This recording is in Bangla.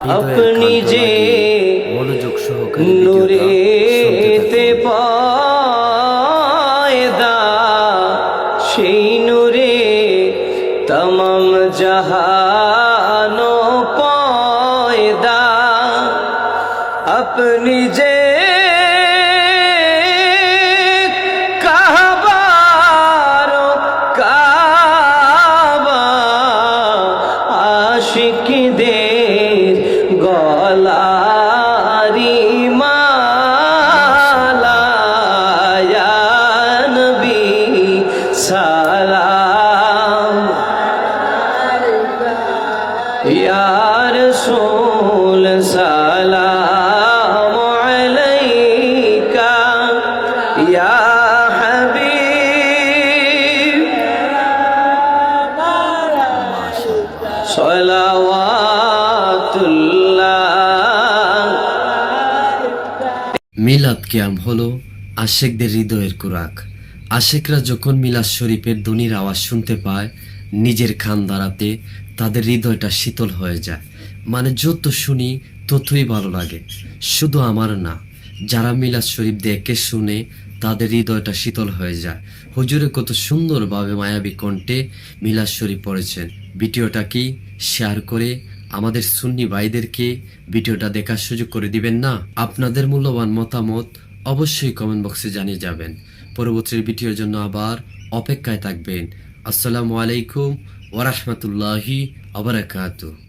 আপনি যে নূরেতে পয়দা, সেই নূরে তমাম জাহানো পয়দা। আপনি যে কাবার কাবা, আশিকদের গলারি মালা। ইয়া নবী সালাম, ইয়া রাসূল সালাম আলাইকা, ইয়া হাবিব সালাওয়াতুল্লাহ। মিলাদ কিয়াম হলো আশেকদের হৃদয়ের কুরাক। আশেকরা যখন মিলাদ শরীফের ধ্বনির আওয়াজ শুনতে পায়, নিজের খান দাঁড়াতে তাদের হৃদয়টা শীতল হয়ে যায়। মানে যত শুনি ততই ভালো লাগে। শুধু আমার না, যারা মিলাদ শরীফ দেখে শুনে তাদের হৃদয়টা শীতল হয়ে যায়। হুজুরে কত সুন্দরভাবে মায়াবী কণ্ঠে মিলাদ শরীফ পড়েছেন। ভিডিওটা কি শেয়ার করে আমাদের সুন্নি ভাইদেরকে ভিডিওটা দেখার সুযোগ করে দিবেন না? আপনাদের মূল্যবান মতামত অবশ্যই কমেন্ট বক্সে জানিয়ে যাবেন। পরবর্তী ভিডিওর জন্য আবার অপেক্ষায় থাকবেন। আসসালামু আলাইকুম ওয়া রাহমাতুল্লাহি ওয়া বারাকাতুহু।